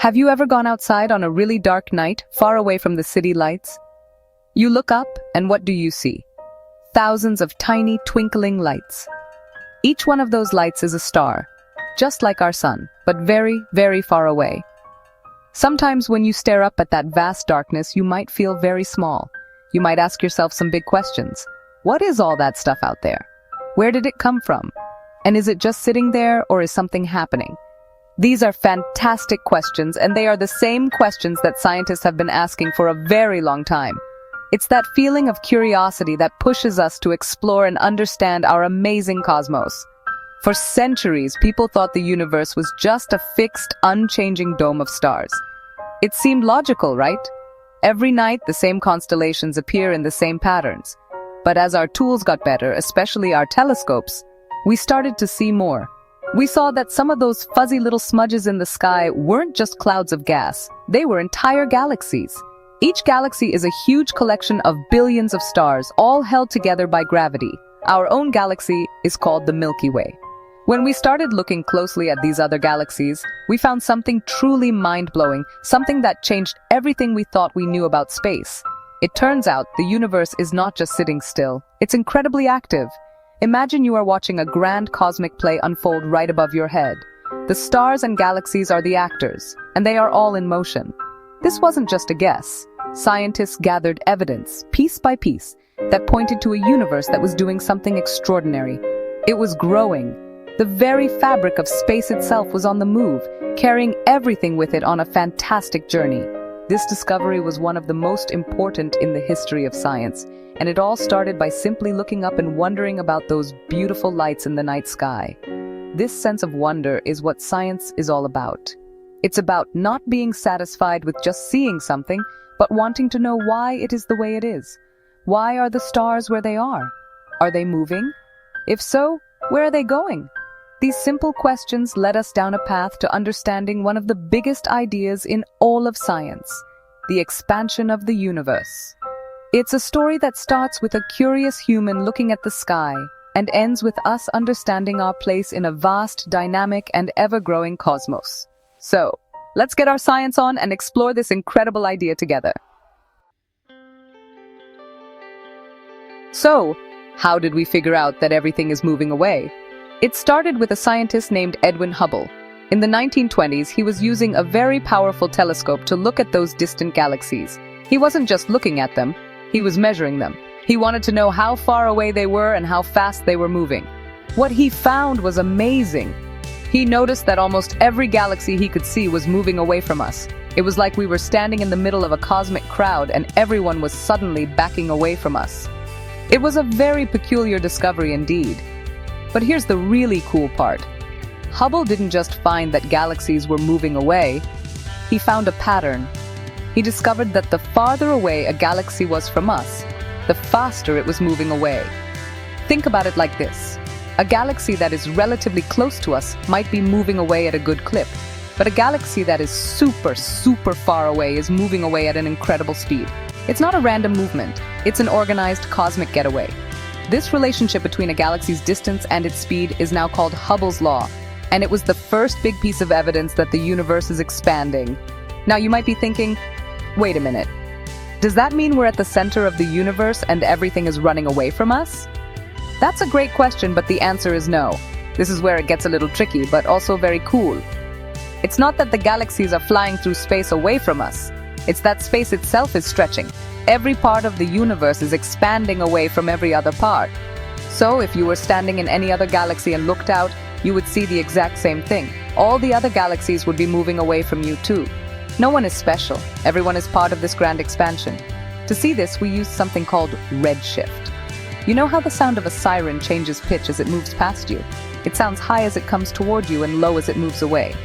Have you ever gone outside on a really dark night, far away from the city lights? You look up, and what do you see? Thousands of tiny, twinkling lights. Each one of those lights is a star, just like our sun, but very, very far away. Sometimes when you stare up at that vast darkness, you might feel very small. You might ask yourself some big questions. What is all that stuff out there? Where did it come from? And is it just sitting there, or is something happening? These are fantastic questions, and they are the same questions that scientists have been asking for a very long time. It's that feeling of curiosity that pushes us to explore and understand our amazing cosmos. For centuries, people thought the universe was just a fixed, unchanging dome of stars. It seemed logical, right? Every night, the same constellations appear in the same patterns. But as our tools got better, especially our telescopes, we started to see more. We saw that some of those fuzzy little smudges in the sky weren't just clouds of gas. They were entire galaxies. Each galaxy is a huge collection of billions of stars, all held together by gravity. Our own galaxy is called the Milky Way. When we started looking closely at these other galaxies, we found something truly mind-blowing, something that changed everything we thought we knew about space. It turns out the universe is not just sitting still. It's incredibly active. Imagine you are watching a grand cosmic play unfold right above your head. The stars and galaxies are the actors, and they are all in motion. This wasn't just a guess. Scientists gathered evidence, piece by piece, that pointed to a universe that was doing something extraordinary. It was growing. The very fabric of space itself was on the move, carrying everything with it on a fantastic journey. This discovery was one of the most important in the history of science, and it all started by simply looking up and wondering about those beautiful lights in the night sky. This sense of wonder is what science is all about. It's about not being satisfied with just seeing something, but wanting to know why it is the way it is. Why are the stars where they are? Are they moving? If so, where are they going? These simple questions led us down a path to understanding one of the biggest ideas in all of science, the expansion of the universe. It's a story that starts with a curious human looking at the sky and ends with us understanding our place in a vast, dynamic, and ever-growing cosmos. So, let's get our science on and explore this incredible idea together. So, how did we figure out that everything is moving away? It started with a scientist named Edwin Hubble. In the 1920s, he was using a very powerful telescope to look at those distant galaxies. He wasn't just looking at them, he was measuring them. He wanted to know how far away they were and how fast they were moving. What he found was amazing. He noticed that almost every galaxy he could see was moving away from us. It was like we were standing in the middle of a cosmic crowd and everyone was suddenly backing away from us. It was a very peculiar discovery indeed. But here's the really cool part. Hubble didn't just find that galaxies were moving away, he found a pattern. He discovered that the farther away a galaxy was from us, the faster it was moving away. Think about it like this. A galaxy that is relatively close to us might be moving away at a good clip, but a galaxy that is super far away is moving away at an incredible speed. It's not a random movement, it's an organized cosmic getaway. This relationship between a galaxy's distance and its speed is now called Hubble's law, and it was the first big piece of evidence that the universe is expanding. Now you might be thinking, wait a minute, does that mean we're at the center of the universe and everything is running away from us? That's a great question, but the answer is no. This is where it gets a little tricky, but also very cool. It's not that the galaxies are flying through space away from us. It's that space itself is stretching. Every part of the universe is expanding away from every other part. So if you were standing in any other galaxy and looked out, you would see the exact same thing. All the other galaxies would be moving away from you too. No one is special. Everyone is part of this grand expansion. To see this, we use something called redshift. You know how the sound of a siren changes pitch as it moves past you? It sounds high as it comes toward you and low as it moves away.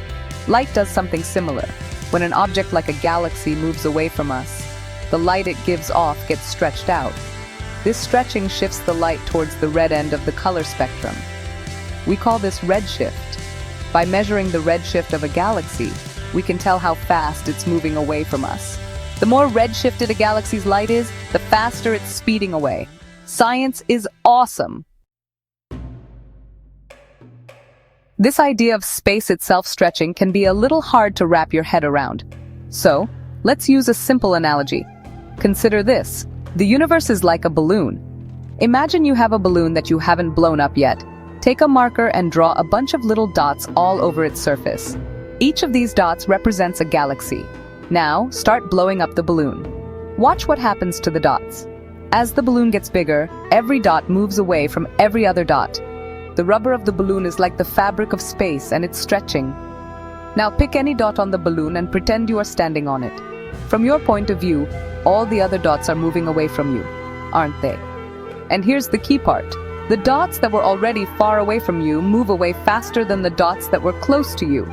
Light does something similar. When an object like a galaxy moves away from us, the light it gives off gets stretched out. This stretching shifts the light towards the red end of the color spectrum. We call this redshift. By measuring the redshift of a galaxy, we can tell how fast it's moving away from us. The more redshifted a galaxy's light is, the faster it's speeding away. Science is awesome! This idea of space itself stretching can be a little hard to wrap your head around. So, let's use a simple analogy. Consider this. The universe is like a balloon. Imagine you have a balloon that you haven't blown up yet. Take a marker and draw a bunch of little dots all over its surface. Each of these dots represents a galaxy. Now, start blowing up the balloon. Watch what happens to the dots. As the balloon gets bigger, every dot moves away from every other dot. The rubber of the balloon is like the fabric of space, and it's stretching. Now pick any dot on the balloon and pretend you are standing on it. From your point of view, all the other dots are moving away from you, aren't they? And here's the key part. The dots that were already far away from you move away faster than the dots that were close to you.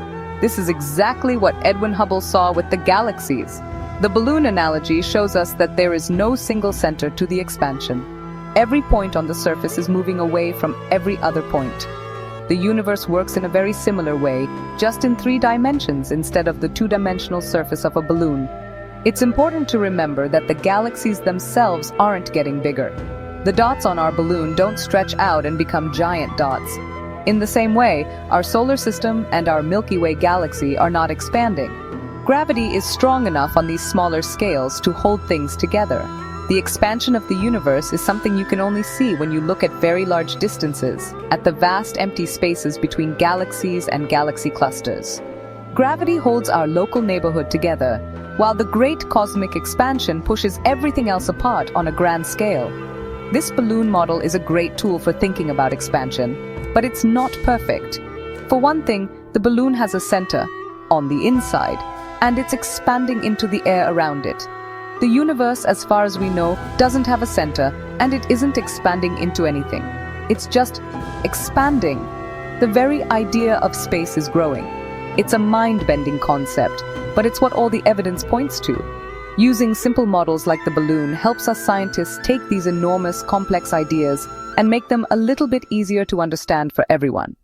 This is exactly what Edwin Hubble saw with the galaxies. The balloon analogy shows us that there is no single center to the expansion. Every point on the surface is moving away from every other point. The universe works in a very similar way, just in 3 dimensions instead of the 2-dimensional surface of a balloon. It's important to remember that the galaxies themselves aren't getting bigger. The dots on our balloon don't stretch out and become giant dots. In the same way, our solar system and our Milky Way galaxy are not expanding. Gravity is strong enough on these smaller scales to hold things together. The expansion of the universe is something you can only see when you look at very large distances, at the vast empty spaces between galaxies and galaxy clusters. Gravity holds our local neighborhood together, while the great cosmic expansion pushes everything else apart on a grand scale. This balloon model is a great tool for thinking about expansion, but it's not perfect. For one thing, the balloon has a center, on the inside, and it's expanding into the air around it. The universe, as far as we know, doesn't have a center, and it isn't expanding into anything. It's just expanding. The very idea of space is growing. It's a mind-bending concept, but it's what all the evidence points to. Using simple models like the balloon helps us scientists take these enormous, complex ideas and make them a little bit easier to understand for everyone.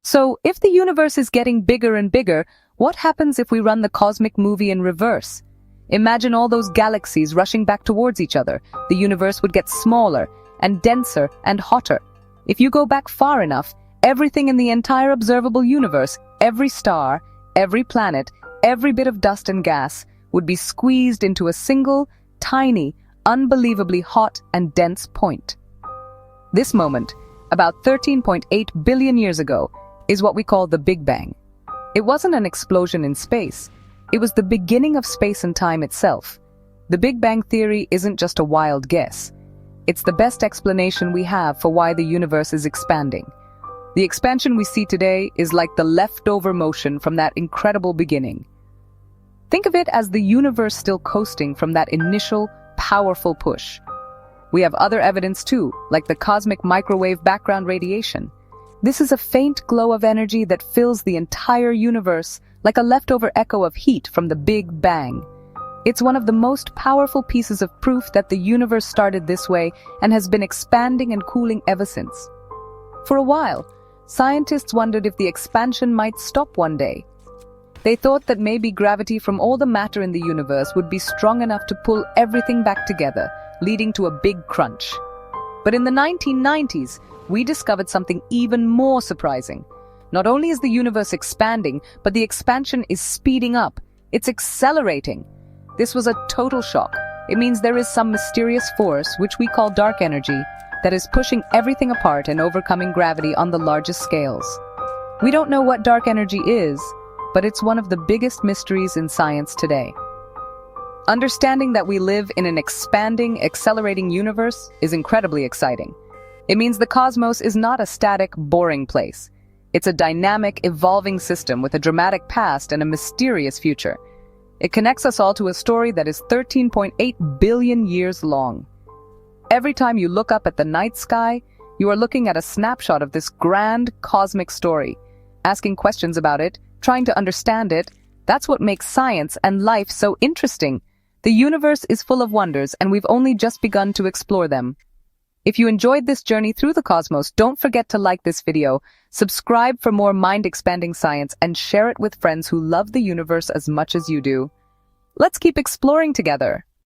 So, if the universe is getting bigger and bigger, what happens if we run the cosmic movie in reverse? Imagine all those galaxies rushing back towards each other. The universe would get smaller and denser and hotter. If you go back far enough, everything in the entire observable universe, every star, every planet, every bit of dust and gas, would be squeezed into a single, tiny, unbelievably hot and dense point. This moment, about 13.8 billion years ago, is what we call the Big Bang. It wasn't an explosion in space. It was the beginning of space and time itself. The Big Bang theory isn't just a wild guess. It's the best explanation we have for why the universe is expanding. The expansion we see today is like the leftover motion from that incredible beginning. Think of it as the universe still coasting from that initial, powerful push. We have other evidence too, like the cosmic microwave background radiation. This is a faint glow of energy that fills the entire universe, like a leftover echo of heat from the Big Bang. It's one of the most powerful pieces of proof that the universe started this way and has been expanding and cooling ever since. For a while, scientists wondered if the expansion might stop one day. They thought that maybe gravity from all the matter in the universe would be strong enough to pull everything back together, leading to a big crunch. But in the 1990s, we discovered something even more surprising. Not only is the universe expanding, but the expansion is speeding up. It's accelerating. This was a total shock. It means there is some mysterious force, which we call dark energy, that is pushing everything apart and overcoming gravity on the largest scales. We don't know what dark energy is, but it's one of the biggest mysteries in science today. Understanding that we live in an expanding, accelerating universe is incredibly exciting. It means the cosmos is not a static, boring place. It's a dynamic, evolving system with a dramatic past and a mysterious future. It connects us all to a story that is 13.8 billion years long. Every time you look up at the night sky, you are looking at a snapshot of this grand cosmic story. Asking questions about it, trying to understand it, that's what makes science and life so interesting. The universe is full of wonders, and we've only just begun to explore them. If you enjoyed this journey through the cosmos, don't forget to like this video, subscribe for more mind-expanding science, and share it with friends who love the universe as much as you do. Let's keep exploring together.